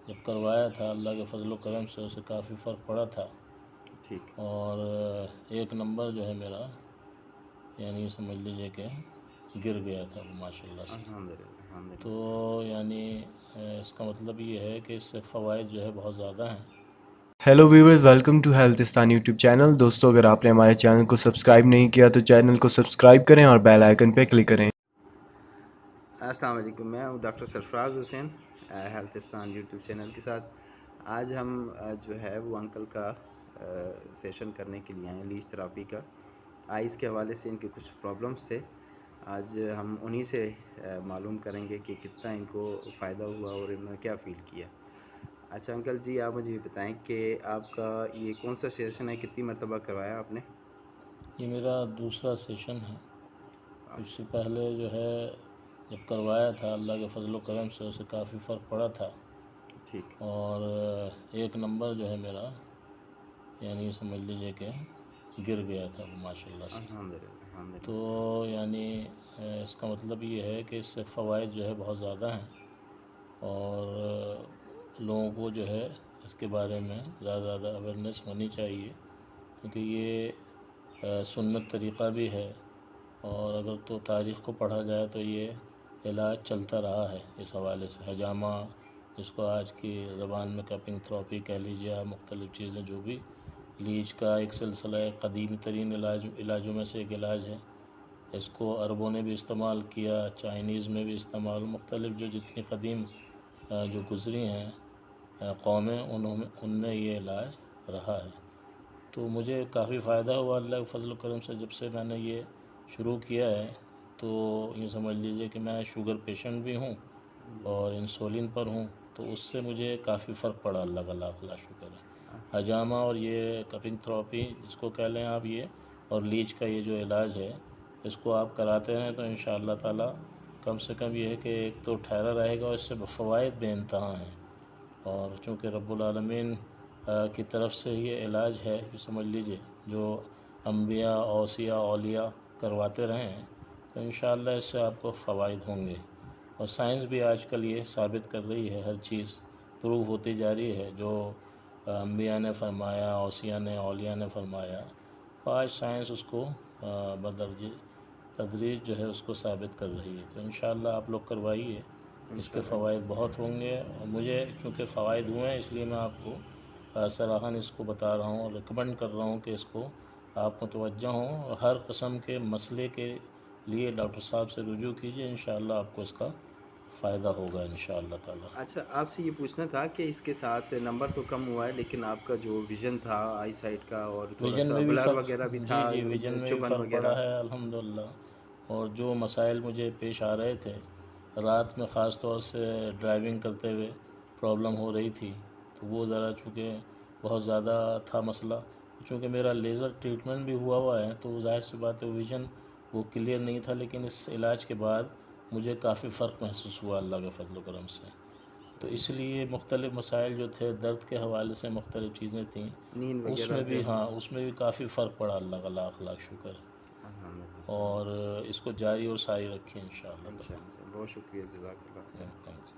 جب کروایا تھا اللہ کے فضل و کرم سے اسے کافی فرق پڑا تھا، ٹھیک، اور ایک نمبر جو ہے میرا یعنی سمجھ لیجیے کہ گر گیا تھا وہ ماشاء اللہ سے۔ الحمدللہ الحمدللہ۔ تو یعنی اس کا مطلب یہ ہے کہ اس سے فوائد جو ہے بہت زیادہ ہیں۔ Hello viewers, welcome to Healthistan YouTube channel. دوستو، اگر آپ نے ہمارے چینل کو سبسکرائب نہیں کیا تو چینل کو سبسکرائب کریں اور بیل آئیکن پہ کلک کریں۔ السلام علیکم، میں ہوں ڈاکٹر سرفراز حسین، ہیلتھستان یوٹیوب چینل کے ساتھ۔ آج ہم جو ہے وہ انکل کا سیشن کرنے کے لیے آئے، لیچ تھراپی کا۔ آئز کے حوالے سے ان کے کچھ پرابلمس تھے، آج ہم انہی سے معلوم کریں گے کہ کتنا ان کو فائدہ ہوا اور انہوں نے کیا فیل کیا۔ اچھا انکل جی، آپ مجھے بتائیں کہ آپ کا یہ کون سا سیشن ہے، کتنی مرتبہ کروایا آپ نے؟ یہ میرا دوسرا سیشن ہے۔ اس سے پہلے جو ہے جب کروایا تھا اللہ کے فضل و کرم سے اسے کافی فرق پڑا تھا، ٹھیک، اور ایک نمبر جو ہے میرا یعنی سمجھ لیجیے کہ گر گیا تھا وہ ماشاء اللہ سے۔ الحمدللہ الحمدللہ۔ تو یعنی اس کا مطلب یہ ہے کہ اس سے فوائد جو ہے بہت زیادہ ہیں، اور لوگوں کو جو ہے اس کے بارے میں زیادہ سے زیادہ اویئرنیس ہونی چاہیے، کیونکہ یہ سنت طریقہ بھی ہے، اور اگر تو تاریخ کو پڑھا جائے تو یہ علاج چلتا رہا ہے اس حوالے سے۔ حجامہ، جس کو آج کی زبان میں کپنگ تھراپی کہہ لیجیے، مختلف چیزیں جو بھی، لیچ کا ایک سلسلہ ہے، قدیم ترین علاجوں میں سے ایک علاج ہے۔ اس کو عربوں نے بھی استعمال کیا، چائنیز میں بھی استعمال، مختلف جو جتنی قدیم جو گزری ہیں قومیں، ان میں یہ علاج رہا ہے۔ تو مجھے کافی فائدہ ہوا اللہ کے فضل و کرم سے۔ جب سے میں نے یہ شروع کیا ہے تو یہ سمجھ لیجیے کہ میں شوگر پیشنٹ بھی ہوں اور انسولین پر ہوں، تو اس سے مجھے کافی فرق پڑا، اللہ کا لاکھ لاکھ شکر ہے۔ حجامہ اور یہ کپنگ تھراپی جس کو کہہ لیں آپ، یہ اور لیچ کا یہ جو علاج ہے، اس کو آپ کراتے ہیں تو انشاءاللہ تعالی کم سے کم یہ ہے کہ ایک تو ٹھہرا رہے گا، اور اس سے فوائد بے انتہا ہیں۔ اور چونکہ رب العالمین کی طرف سے یہ علاج ہے، یہ سمجھ لیجیے جو انبیاء، اوصیاء، اولیاء کرواتے رہے ہیں، تو انشاءاللہ اس سے آپ کو فوائد ہوں گے۔ اور سائنس بھی آج کل یہ ثابت کر رہی ہے، ہر چیز پروو ہوتی جا رہی ہے، جو انبیاء نے فرمایا، اوصیاء نے، اولیاء نے فرمایا، آج سائنس اس کو بدرج تدریج جو ہے اس کو ثابت کر رہی ہے۔ تو انشاءاللہ آپ لوگ کروائیے، اس کے فوائد بہت ہوں گے۔ اور مجھے چونکہ فوائد ہوئے ہیں، اس لیے میں آپ کو صراحاً اس کو بتا رہا ہوں اور ریکمنڈ کر رہا ہوں کہ اس کو آپ متوجہ ہوں، اور ہر قسم کے مسئلے کے لیے ڈاکٹر صاحب سے رجوع کیجیے، انشاءاللہ آپ کو اس کا فائدہ ہوگا انشاءاللہ تعالی۔ اچھا، آپ سے یہ پوچھنا تھا کہ اس کے ساتھ نمبر تو کم ہوا ہے، لیکن آپ کا جو ویژن تھا آئی سائٹ کا، اور تھوڑا ویژن سا میں بھی بلر فرق، وغیرہ بھی تھا، جی ویژن میں بھی چبھن فرق وغیرہ۔ پڑا ہے الحمدللہ۔ اور جو مسائل مجھے پیش آ رہے تھے رات میں، خاص طور سے ڈرائیونگ کرتے ہوئے پرابلم ہو رہی تھی، تو وہ ذرا چونکہ بہت زیادہ تھا مسئلہ، چونکہ میرا لیزر ٹریٹمنٹ بھی ہوا ہے، تو ظاہر سی بات ہے ویژن وہ کلیئر نہیں تھا، لیکن اس علاج کے بعد مجھے کافی فرق محسوس ہوا اللہ کے فضل و کرم سے۔ تو اس لیے مختلف مسائل جو تھے، درد کے حوالے سے مختلف چیزیں تھیں، نیند اس وغیرہ میں جو بھی اس میں بھی کافی فرق پڑا، اللہ کا لاکھ لاکھ شکر۔ الحمدللہ اور اس کو جاری اور ساری رکھیں انشاءاللہ انشاءاللہ، بہت شکریہ، جزاک اللہ خیر۔ تعالی۔